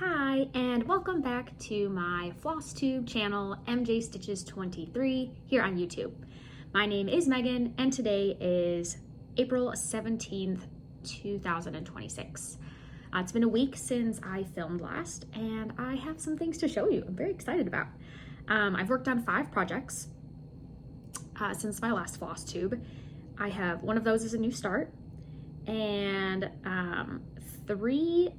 Hi, and welcome back to my Flosstube channel, MJ Stitches 23, here on YouTube. My name is Megan, and today is April 17th, 2026. It's been a week since I filmed last, and I have some things to show you I'm very excited about. I've worked on 5 projects since my last Flosstube. I have one of those is a new start, and 3,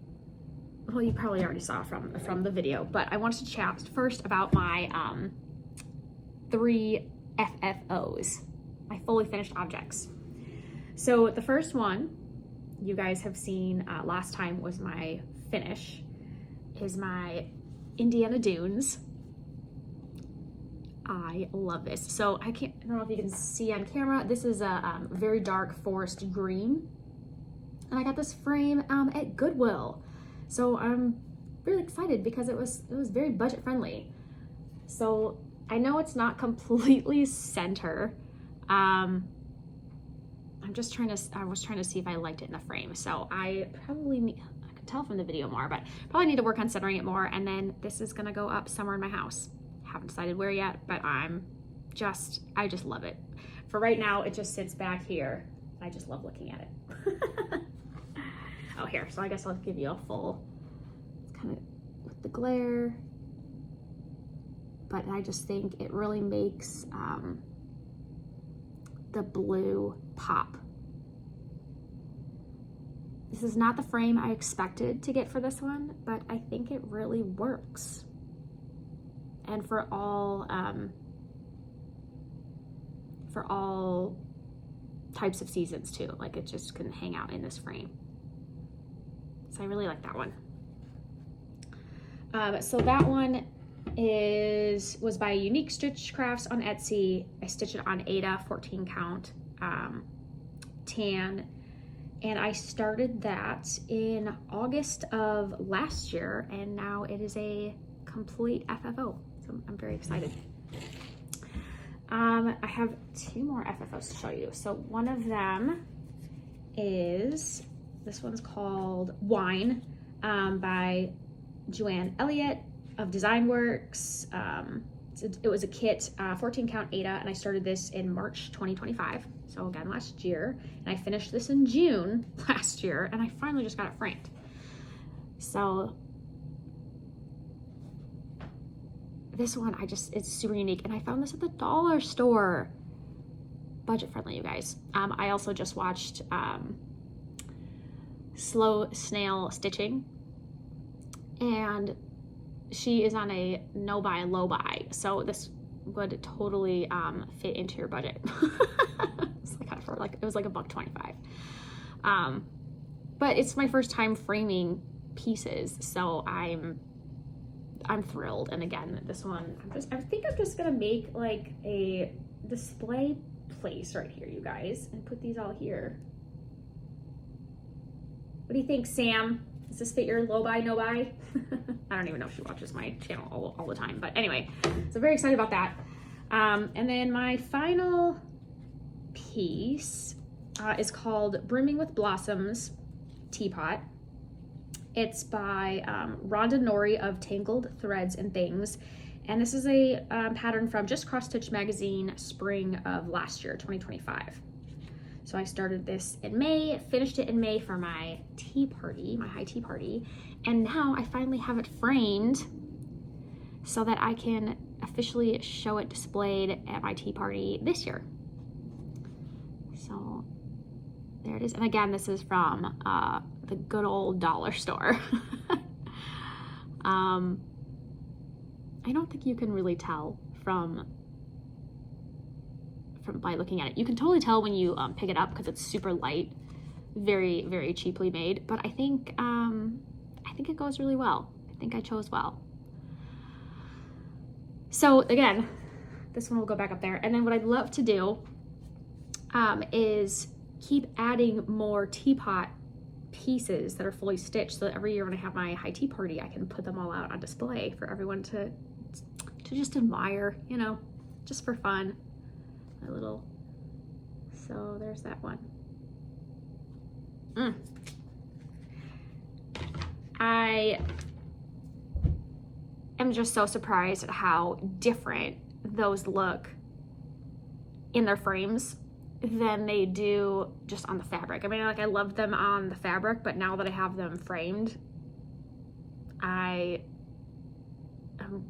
well, you probably already saw from the video, but I wanted to chat first about my 3 FFOs, my fully finished objects. So the first one you guys have seen last time was my finish, is my Indiana Dunes. I love this. So I don't know if you can see on camera, this is a very dark forest green. And I got this frame at Goodwill. So I'm really excited because it was very budget friendly. So I know it's not completely center. I was trying to see if I liked it in the frame. So I could tell from the video more, but probably need to work on centering it more. And then this is gonna go up somewhere in my house. Haven't decided where yet, but I just love it. For right now, it just sits back here. I just love looking at it. Oh, here, so I guess I'll give you a full, kind of with the glare, but I just think it really makes the blue pop. This is not the frame I expected to get for this one, but I think it really works. And for all types of seasons too, like it just can hang out in this frame. So I really like that one. So that one was by Unique Stitch Crafts on Etsy. I stitched it on Aida 14 count tan, and I started that in August of last year, and now it is a complete FFO. So I'm very excited. I have 2 more FFOs to show you. So one of them is, this one's called Wine by Joanne Elliott of Design Works. It was a kit, 14 count Aida, and I started this in March 2025. So again, last year, and I finished this in June last year, and I finally just got it framed. So this one, it's super unique, and I found this at the dollar store. Budget friendly, you guys. I also just watched Slow Snail Stitching, and she is on a no buy low buy, so this would totally fit into your budget. It was like $1.25. But it's my first time framing pieces, so I'm thrilled. And again, this one, I think I'm just gonna make like a display place right here, you guys, and put these all here. What do you think, Sam? Does this fit your low buy, no buy? I don't even know if she watches my channel all the time, but anyway, so very excited about that. And then my final piece is called Brimming with Blossoms Teapot. It's by Rhonda Norrie of Tangled Threads and Things. And this is a pattern from Just Cross Stitch magazine, spring of last year, 2025. So I started this in May, finished it in May for my tea party, my high tea party. And now I finally have it framed so that I can officially show it displayed at my tea party this year. So there it is. And again, this is from the good old dollar store. I don't think you can really tell from by looking at it. You can totally tell when you pick it up because it's super light, very, very cheaply made. But I think it goes really well. I think I chose well. So again, this one will go back up there. And then what I'd love to do is keep adding more teapot pieces that are fully stitched, so that every year when I have my high tea party, I can put them all out on display for everyone to just admire, you know, just for fun. My little, so there's that one. I am just so surprised at how different those look in their frames than they do just on the fabric. I mean, like, I love them on the fabric, but now that I have them framed, I am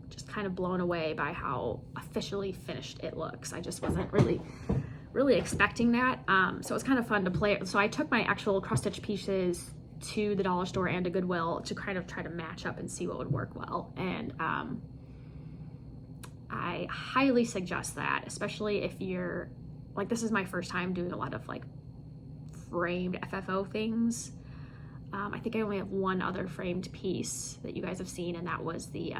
just kind of blown away by how officially finished it looks. I just wasn't really expecting that. So it's kind of fun to play it. So I took my actual cross stitch pieces to the dollar store and to Goodwill to kind of try to match up and see what would work well. And I highly suggest that, especially if you're like, this is my first time doing a lot of like framed FFO things. I think I only have one other framed piece that you guys have seen, and that was the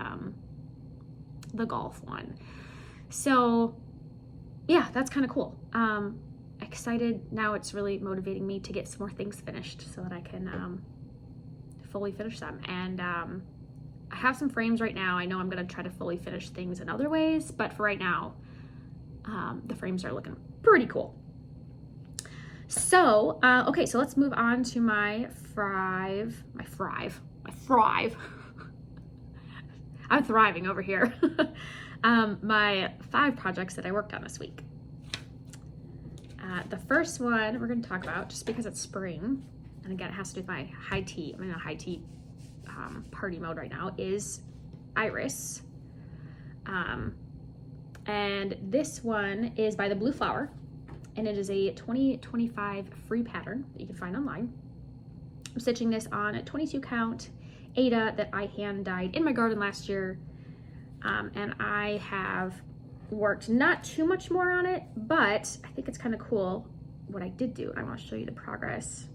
golf one. So yeah, that's kind of cool. Excited. Now it's really motivating me to get some more things finished so that I can fully finish them. And I have some frames right now. I know I'm going to try to fully finish things in other ways, but for right now, the frames are looking pretty cool. So, okay, so let's move on to my thrive. I'm thriving over here. My 5 projects that I worked on this week. The first one we're going to talk about, just because it's spring, and again, it has to do with my high tea. I'm in a high tea party mode right now, is Iris. And this one is by the Blue Flower, and it is a 2025 free pattern that you can find online. I'm stitching this on a 22 count Aida that I hand dyed in my garden last year. And I have worked not too much more on it, but I think it's kind of cool what I did do. I want to show you the progress.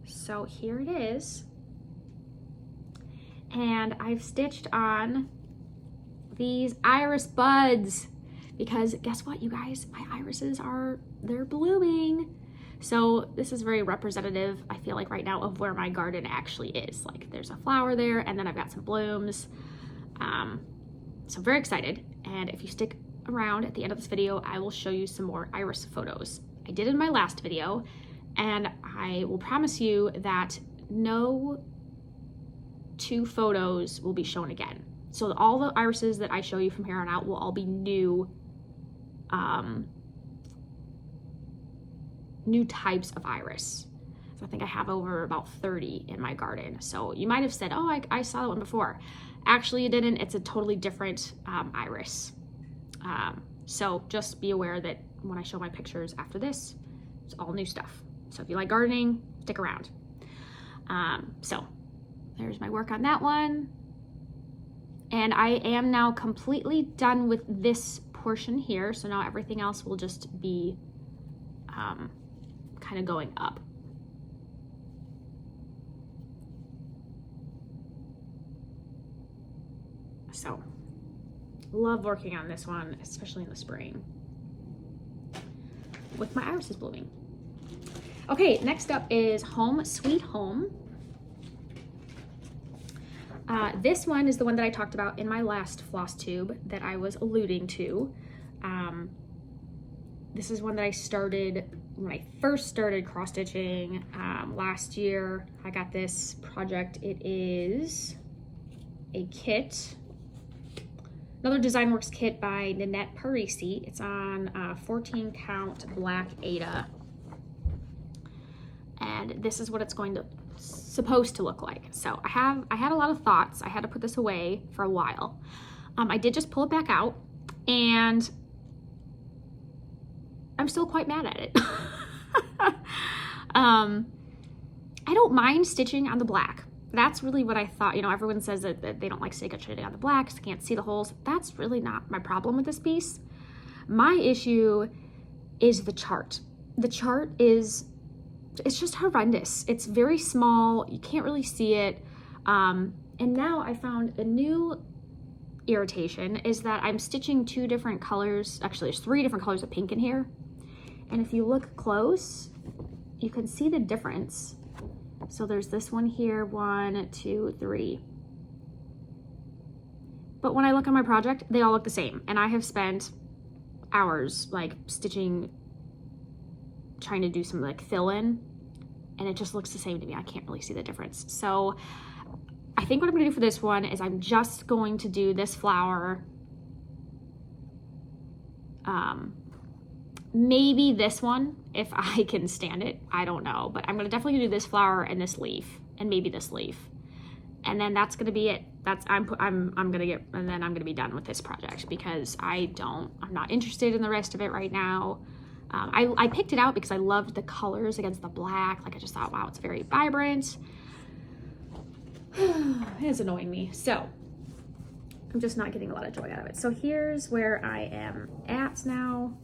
So here it is. And I've stitched on these iris buds because guess what, you guys? My irises they're blooming. So this is very representative, I feel like, right now of where my garden actually is. Like, there's a flower there, and then I've got some blooms. So I'm very excited. And if you stick around at the end of this video, I will show you some more iris photos. I did in my last video, and I will promise you that no 2 photos will be shown again. So all the irises that I show you from here on out will all be new types of iris. So I think I have over about 30 in my garden. So you might have said, oh, I saw that one before. Actually, you didn't. It's a totally different iris. So just be aware that when I show my pictures after this, it's all new stuff. So if you like gardening, stick around. So there's my work on that one. And I am now completely done with this portion here. So now everything else will just be kind of going up. So, love working on this one, especially in the spring, with my irises blooming. Okay, next up is Home Sweet Home. This one is the one that I talked about in my last Flosstube that I was alluding to. This is one that I started when I first started cross-stitching last year. I got this project. It is a kit. Another Design Works kit by Nanette Parisi. It's on 14 count black Aida. And this is what it's supposed to look like. So I had a lot of thoughts. I had to put this away for a while. I did just pull it back out, and I'm still quite mad at it. I don't mind stitching on the black. That's really what I thought. You know, everyone says that they don't like stitching on the black because they can't see the holes. That's really not my problem with this piece. My issue is the chart. The chart it's just horrendous. It's very small. You can't really see it. And now I found a new irritation is that I'm stitching 2 different colors. Actually, there's 3 different colors of pink in here. And if you look close, you can see the difference. So there's this one here, 1, 2, 3. But when I look on my project, they all look the same. And I have spent hours like stitching, trying to do some like fill in, and it just looks the same to me. I can't really see the difference. So I think what I'm gonna do for this one is I'm just going to do this flower. Maybe this one, if I can stand it, I don't know, but I'm gonna definitely do this flower and this leaf and maybe this leaf. And then that's gonna be it. I'm gonna get, and then I'm gonna be done with this project because I'm not interested in the rest of it right now. I picked it out because I loved the colors against the black. Like I just thought, wow, it's very vibrant. It's annoying me. So I'm just not getting a lot of joy out of it. So here's where I am at now.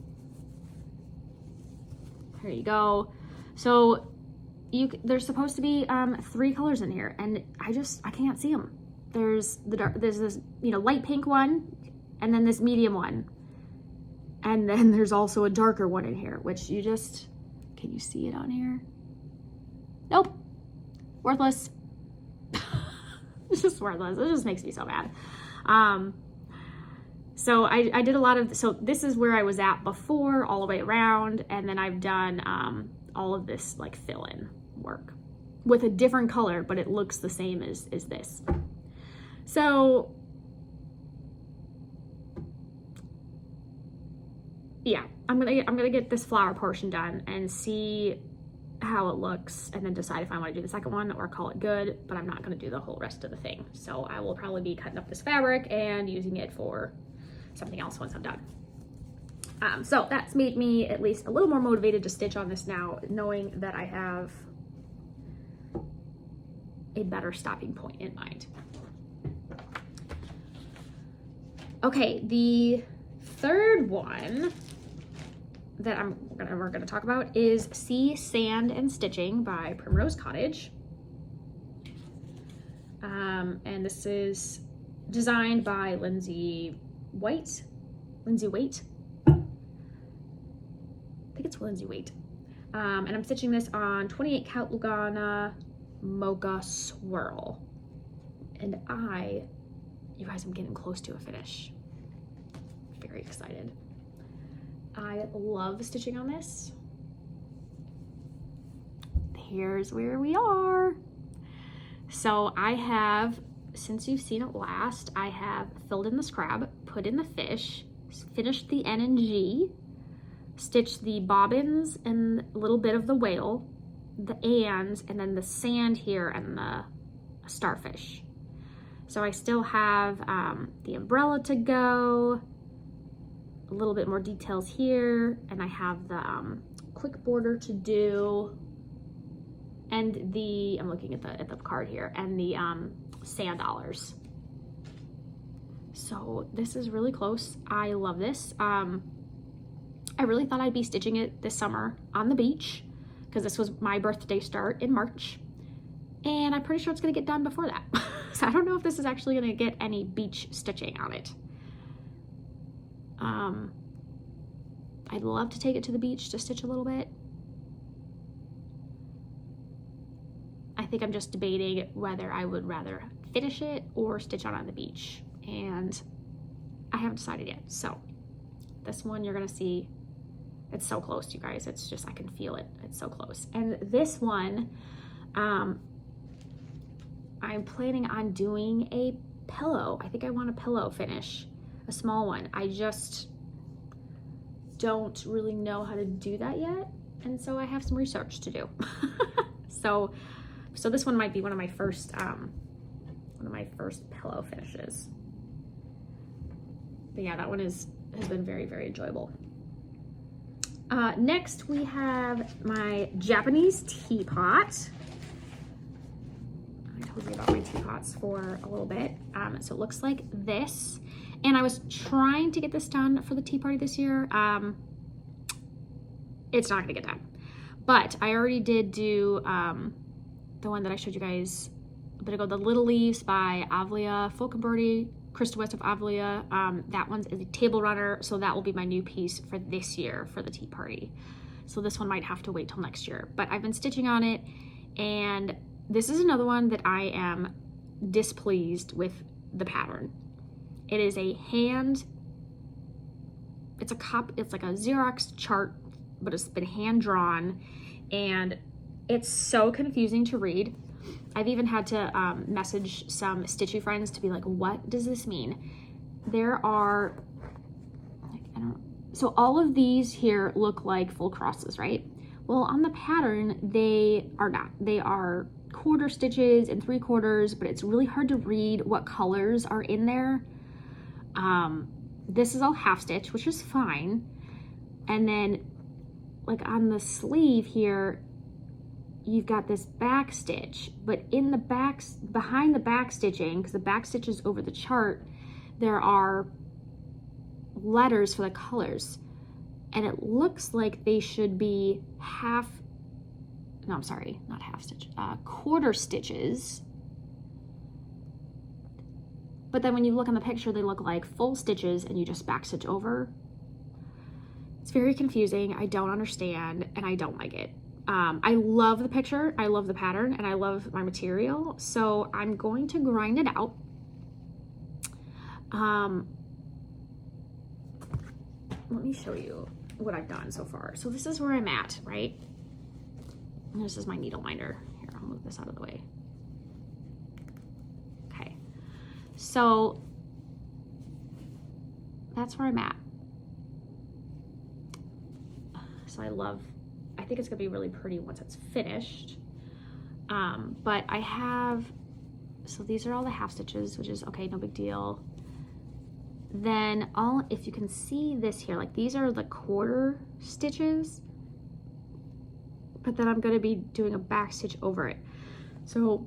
Here you go. So there's supposed to be 3 colors in here, and I can't see them. There's this light pink one, and then this medium one, and then there's also a darker one in here, which can you see it on here? Nope, worthless. It's just worthless. It just makes me so mad. So I did a lot of, so this is where I was at before, all the way around, and then I've done all of this like fill-in work with a different color, but it looks the same as this. So yeah, I'm gonna get this flower portion done and see how it looks, and then decide if I want to do the second one or call it good, but I'm not going to do the whole rest of the thing. So I will probably be cutting up this fabric and using it for something else once I'm done. So that's made me at least a little more motivated to stitch on this now, knowing that I have a better stopping point in mind. Okay, the third one that we're gonna talk about is Sea, Sand, and Stitching by Primrose Cottage. And this is designed by Lindsay Waite. I think it's Lindsay Waite. And I'm stitching this on 28 count Lugana Mocha Swirl. And you guys, I'm getting close to a finish. Very excited. I love stitching on this. Here's where we are. So I have, since you've seen it last, I have filled in the scrab, put in the fish, finished the N and G, stitched the bobbins and a little bit of the whale, the and then the sand here and the starfish. So I still have the umbrella to go, a little bit more details here, and I have the quick border to do, and I'm looking at the card here, and the sand dollars. So this is really close. I love this. I really thought I'd be stitching it this summer on the beach because this was my birthday start in March, and I'm pretty sure it's gonna get done before that. So I don't know if this is actually gonna get any beach stitching on it. I'd love to take it to the beach to stitch a little bit. I think I'm just debating whether I would rather finish it or stitch on the beach, and I haven't decided yet. So this one you're gonna see, it's so close, you guys. It's just, I can feel it. It's so close. And this one, I'm planning on doing a pillow. I think I want a pillow finish, a small one. I just don't really know how to do that yet, and so I have some research to do. so this one might be one of my first pillow finishes. But yeah, that one has been very, very enjoyable. Next we have my Japanese teapot. I told you about my teapots for a little bit. So it looks like this. And I was trying to get this done for the tea party this year. It's not gonna get done. But I already did do the one that I showed you guys a bit ago, the Little Leaves by Avlia Folkenberdy, Krista West of Avlia. That one's a table runner, so that will be my new piece for this year for the tea party. So this one might have to wait till next year. But I've been stitching on it, and this is another one that I am displeased with the pattern. It is a it's like a Xerox chart, but it's been hand drawn, and it's so confusing to read. I've even had to message some stitchy friends to be like, what does this mean? There are, so all of these here look like full crosses, right? Well, on the pattern, they are not. They are quarter stitches and 3/4, but it's really hard to read what colors are in there. This is all half stitch, which is fine. And then like on the sleeve here, you've got this back stitch, but in the behind the back stitching, because the back stitch is over the chart, there are letters for the colors. And it looks like they should be quarter stitches. But then when you look on the picture, they look like full stitches and you just back stitch over. It's very confusing. I don't understand and I don't like it. I love the picture, I love the pattern, and I love my material. So I'm going to grind it out. Let me show you what I've done so far. So this is where I'm at, right? And this is my needle minder. Here, I'll move this out of the way. Okay. So that's where I'm at. So I think it's gonna be really pretty once it's finished. But I have, so these are all the half stitches, which is okay, no big deal. Then if you can see this here, like these are the quarter stitches, but then I'm going to be doing a back stitch over it. So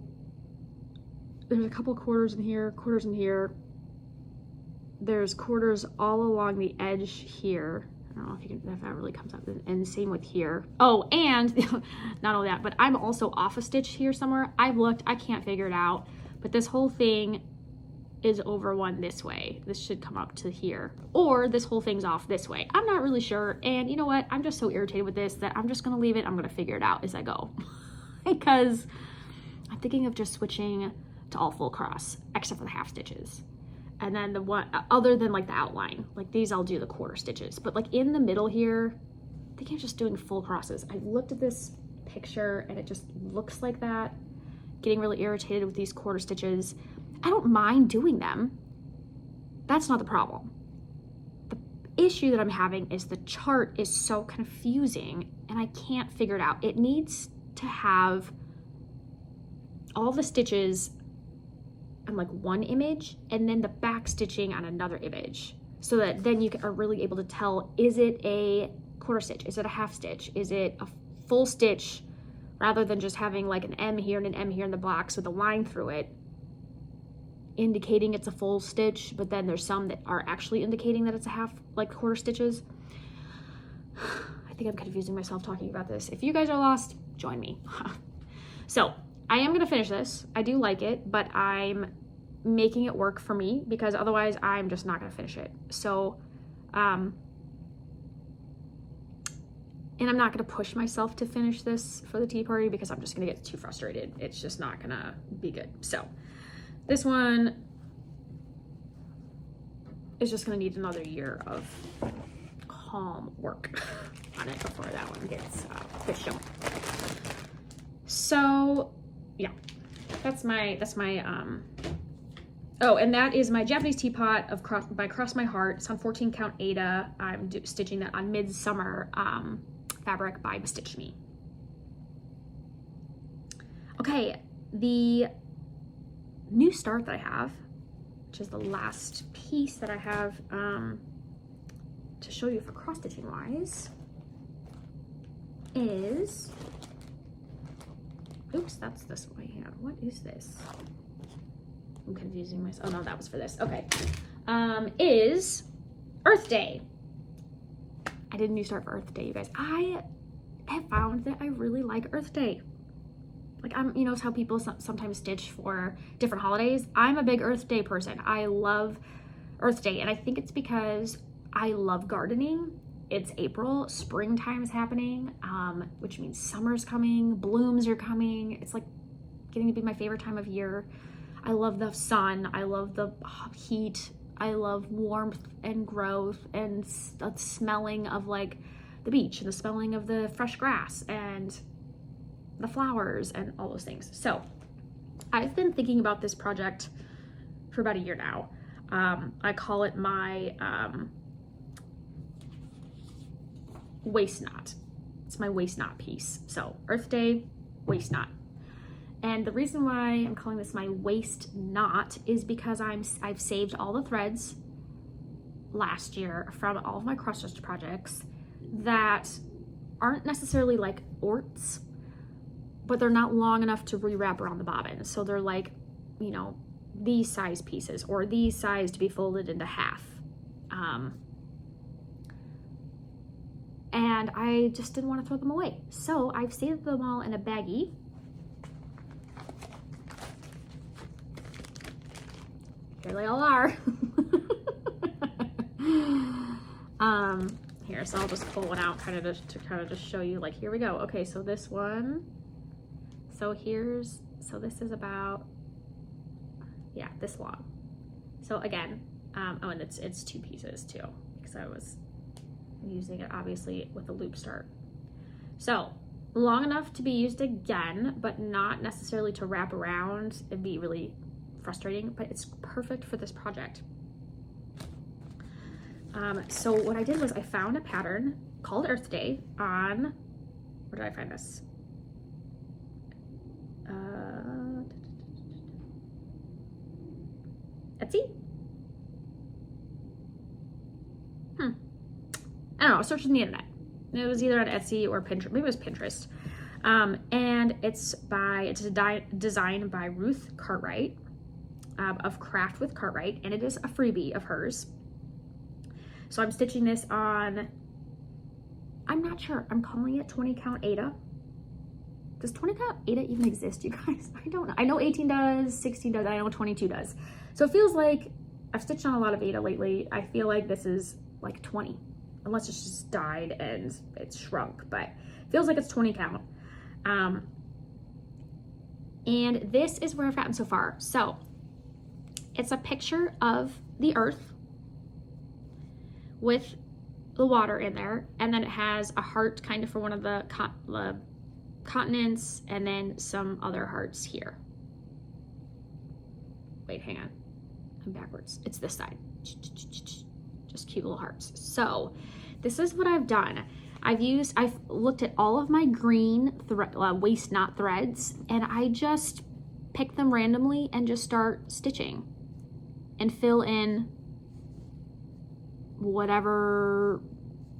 there's a couple quarters in here, quarters in here. There's quarters all along the edge here. I don't know if that really comes up, and same with here. Oh, and not only that, but I'm also off a stitch here somewhere. I've looked, I can't figure it out, but this whole thing is over one this way. This should come up to here, or this whole thing's off this way. I'm not really sure, and you know what? I'm just so irritated with this that I'm just gonna leave it. I'm gonna figure it out as I go because I'm thinking of just switching to all full cross except for the half stitches. And then the one, other than like the outline, like these I'll do the quarter stitches, but like in the middle here, I think I'm just doing full crosses. I looked at this picture and it just looks like that. Getting really irritated with these quarter stitches. I don't mind doing them. That's not the problem. The issue that I'm having is the chart is so confusing and I can't figure it out. It needs to have all the stitches on like one image and then the back stitching on another image, so that then you are really able to tell, is it a quarter stitch? Is it a half stitch? Is it a full stitch? Rather than just having like an M here and an M here in the box with a line through it, indicating it's a full stitch, but then there's some that are actually indicating that it's a half, like quarter stitches. I think I'm confusing myself talking about this. If you guys are lost, join me. So I am gonna finish this. I do like it, but I'm making it work for me because otherwise I'm just not gonna finish it. So, and I'm not gonna push myself to finish this for the tea party because I'm just gonna get too frustrated. It's just not gonna be good. So this one is just gonna need another year of calm work on it before that one gets shown. So yeah, that's my oh, and that is my Japanese teapot by Cross My Heart. It's on 14 count Aida. I'm stitching that on Midsummer fabric by Bestitch Me. Okay, the new start that I have, which is the last piece that I have to show you for cross stitching wise, is, oops, that's this way here. What is this? I'm confusing myself. Oh no, that was for this. Okay. Is Earth Day. I did a new start for Earth Day, you guys. I have found that I really like Earth Day. Like, you know, it's how people sometimes stitch for different holidays. I'm a big Earth Day person. I love Earth Day, and I think it's because I love gardening. It's April, springtime is happening, which means summer's coming, blooms are coming. It's like getting to be my favorite time of year. I love the sun, I love the heat, I love warmth and growth and the smelling of like the beach and the smelling of the fresh grass and the flowers and all those things. So I've been thinking about this project for about a year now. I call it my waist knot. It's my waist knot piece. So Earth Day waist knot. And the reason why I'm calling this my waist knot is because I've saved all the threads last year from all of my cross stitch projects that aren't necessarily like orts, but they're not long enough to rewrap around the bobbin. So they're like, you know, these size pieces or these size to be folded into half. And I just didn't want to throw them away. So I've saved them all in a baggie. Here they all are. Here, so I'll just pull one out kind of just show you, like, here we go. Okay, so this one, so this is about, yeah, this long. So again, oh, and it's 2 pieces too, because I was using it obviously with a loop start. So long enough to be used again, but not necessarily to wrap around. It'd be really frustrating, but it's perfect for this project. So what I did was I found a pattern called Earth Day on, where did I find this? Etsy? I don't know, I searched on the internet. It was either on Etsy or Pinterest, maybe it was Pinterest. And it's designed by Ruth Cartwright of Craft with Cartwright, and it is a freebie of hers. So I'm stitching this on, I'm not sure, I'm calling it 20 count Aida. Does 20 count Aida even exist, you guys? I don't know. I know 18 does, 16 does, I know 22 does. So it feels like, I've stitched on a lot of Aida lately. I feel like this is like 20, unless it's just dyed and it's shrunk, but it feels like it's 20 count. And this is where I've gotten so far. So it's a picture of the earth with the water in there, and then it has a heart kind of for one of the continents, and then some other hearts here. Wait, hang on, I'm backwards. It's this side. Just cute little hearts. So this is what I've done. I've looked at all of my green waist knot threads, and I just pick them randomly and just start stitching and fill in whatever.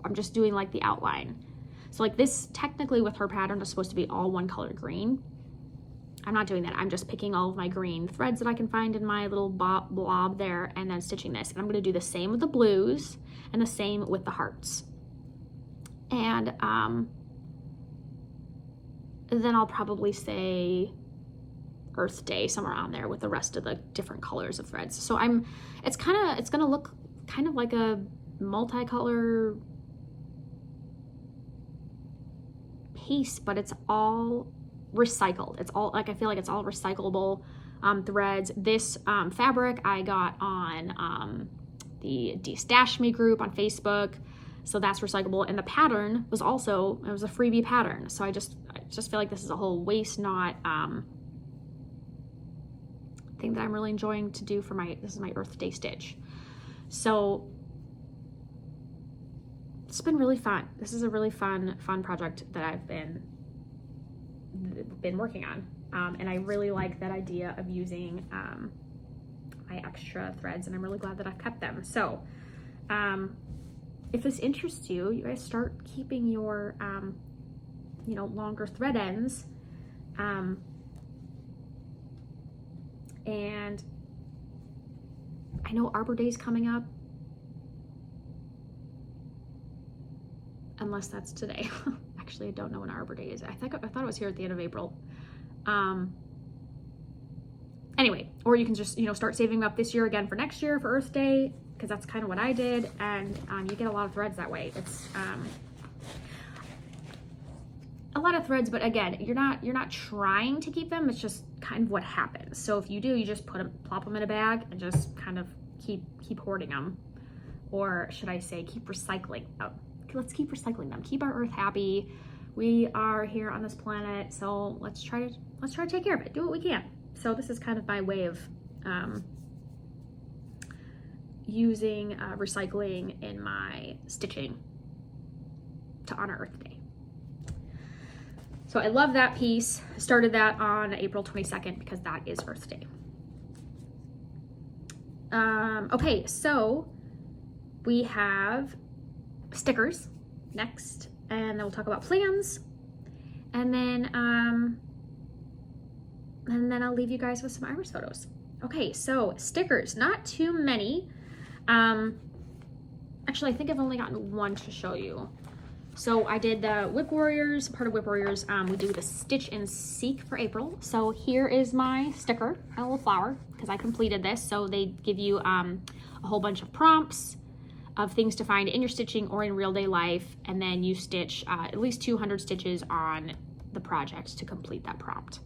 I'm just doing like the outline. So like this, technically with her pattern, is supposed to be all one color green. I'm not doing that. I'm just picking all of my green threads that I can find in my little blob there, and then stitching this. And I'm going to do the same with the blues and the same with the hearts. And then I'll probably say Earth Day somewhere on there with the rest of the different colors of threads. So it's going to look kind of like a multicolor piece, but it's all recycled. It's all, like, I feel like it's all recyclable threads. This fabric I got on the Stash Me group on Facebook, so that's recyclable. And the pattern was also, it was a freebie pattern. So I just feel like this is a whole waist knot thing that I'm really enjoying to do for this is my Earth Day stitch. So it's been really fun. This is a really fun project that I've been working on. And I really like that idea of using my extra threads, and I'm really glad that I've kept them. So if this interests you, you guys start keeping your longer thread ends. And I know Arbor Day is coming up, unless that's today. Actually, I don't know when Arbor Day is. I thought it was here at the end of April. Anyway, or you can just, start saving up this year again for next year for Earth Day, because that's kind of what I did, and you get a lot of threads that way. It's a lot of threads, but again, you're not trying to keep them. It's just kind of what happens. So if you do, you just plop them in a bag and just kind of keep hoarding them, or should I say, keep recycling them. Let's keep recycling them. Keep our earth happy. We are here on this planet, so let's try to take care of it. Do what we can. So this is kind of my way of using recycling in my stitching to honor Earth Day. So I love that piece. I started that on April 22nd because that is Earth Day. Okay, so we have stickers next, and then we'll talk about plans, and then I'll leave you guys with some iris photos. Okay, so stickers, not too many. Actually, I think I've only gotten one to show you. So I did the Whip Warriors, part of Whip Warriors. We do the Stitch and Seek for April. So here is my sticker, a little flower, because I completed this. So they give you a whole bunch of prompts of things to find in your stitching or in real day life, and then you stitch at least 200 stitches on the project to complete that prompt.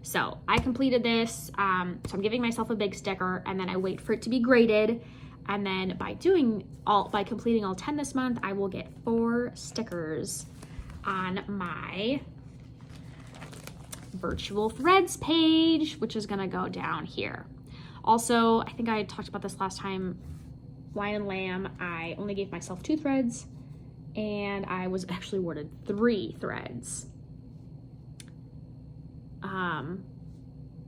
So I completed this, so I'm giving myself a big sticker, and then I wait for it to be graded. And then by completing all 10 this month, I will get 4 stickers on my virtual threads page, which is gonna go down here. Also, I think I talked about this last time, Lion and Lamb, I only gave myself 2 threads, and I was actually awarded 3 threads.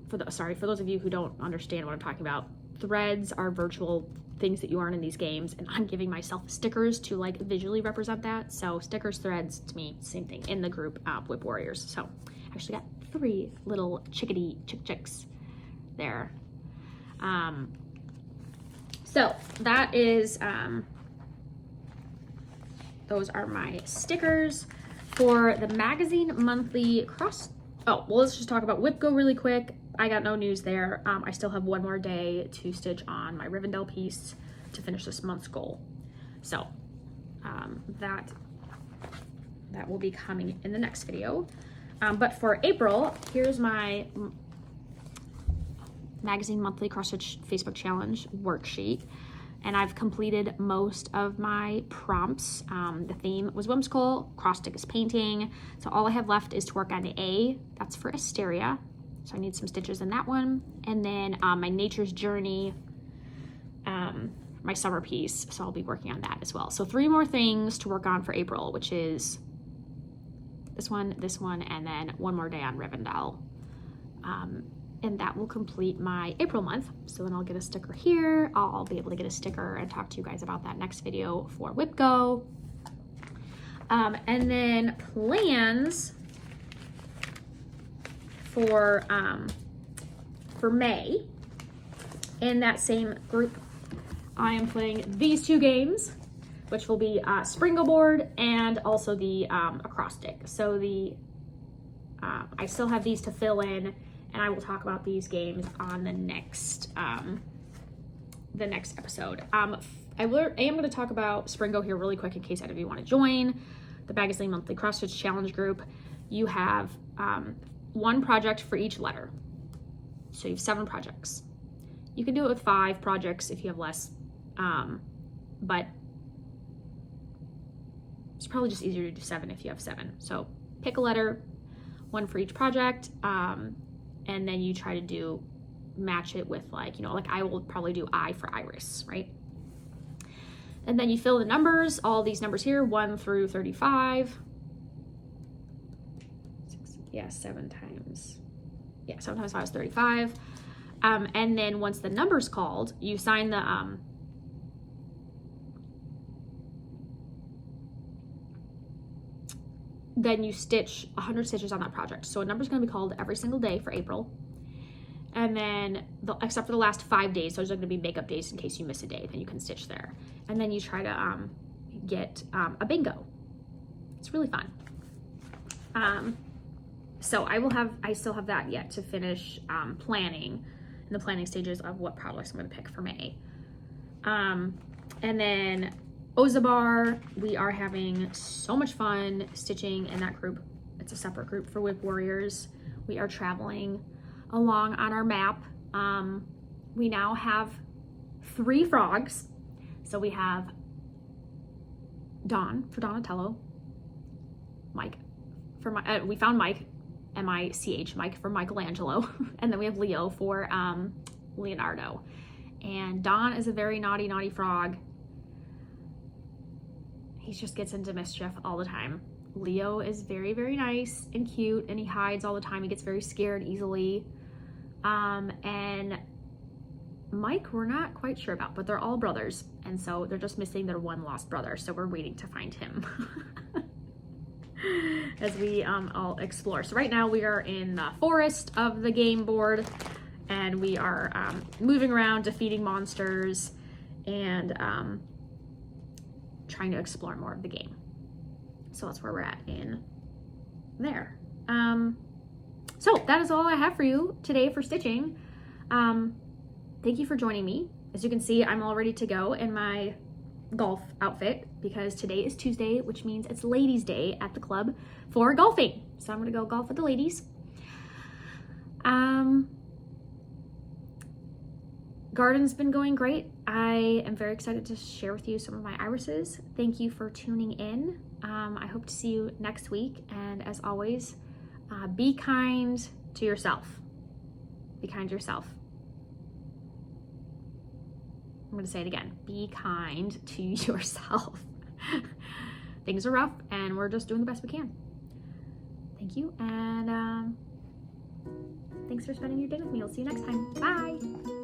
For those of you who don't understand what I'm talking about, threads are virtual things that you earn in these games, and I'm giving myself stickers to like visually represent that. So stickers, threads, to me, same thing in the group Whip Warriors. So I actually got 3 little chicks there. So that is, those are my stickers for the magazine monthly cross. Oh, well, let's just talk about Whip Go really quick. I got no news there. I still have one more day to stitch on my Rivendell piece to finish this month's goal. So that will be coming in the next video. But for April, here's my magazine monthly cross stitch Facebook challenge worksheet. And I've completed most of my prompts. The theme was whimsical, cross stick is painting. So all I have left is to work on the A, that's for Asteria. So I need some stitches in that one. And then my Nature's Journey, my summer piece. So I'll be working on that as well. So 3 more things to work on for April, which is this one, and then 1 more day on Rivendell. And that will complete my April month. So then I'll get a sticker here. I'll be able to get a sticker and talk to you guys about that next video for Whip Go. And then plans for May. In that same group, I am playing these 2 games, which will be Springo board and also the acrostic. So I still have these to fill in, and I will talk about these games on the next episode. I am going to talk about Springo here really quick in case any of you want to join the Magazine Monthly Cross Stitch Challenge group. You have 1 project for each letter. So you have 7 projects. You can do it with 5 projects if you have less, but it's probably just easier to do 7 if you have 7. So pick a letter, 1 for each project, and then you try to match it with like I will probably do I for Iris, right? And then you fill the numbers, all these numbers here, 1 through 35. 7 times 5 is 35. And then once the number's called, you sign the then you stitch 100 stitches on that project. So a number's going to be called every single day for April. And then, except for the last 5 days, so there's going to be makeup days in case you miss a day, then you can stitch there. And then you try to get a bingo. It's really fun. So I still have that yet to finish planning, in the planning stages of what projects I'm going to pick for May. And then Ozabar, we are having so much fun stitching in that group. It's a separate group for Whip Warriors. We are traveling along on our map. We now have 3 frogs. So we have Dawn for Donatello, Mike for we found Mike, M-I-C-H, Mike for Michelangelo. And then we have Leo for Leonardo. And Don is a very naughty frog. He just gets into mischief all the time. Leo is very, very nice and cute, and he hides all the time. He gets very scared easily. And Mike, we're not quite sure about, but they're all brothers. And so they're just missing their one lost brother. So we're waiting to find him as we all explore. So right now we are in the forest of the game board, and we are moving around, defeating monsters, and trying to explore more of the game. So that's where we're at in there. So that is all I have for you today for stitching. Thank you for joining me. As you can see, I'm all ready to go in my golf outfit because today is Tuesday, which means it's ladies' day at the club for golfing. So I'm gonna go golf with the ladies. Garden's been going great. I am very excited to share with you some of my irises. Thank you for tuning in. I hope to see you next week. And as always, be kind to yourself. Be kind to yourself. I'm going to say it again. Be kind to yourself. Things are rough and we're just doing the best we can. Thank you. And thanks for spending your day with me. I'll see you next time. Bye.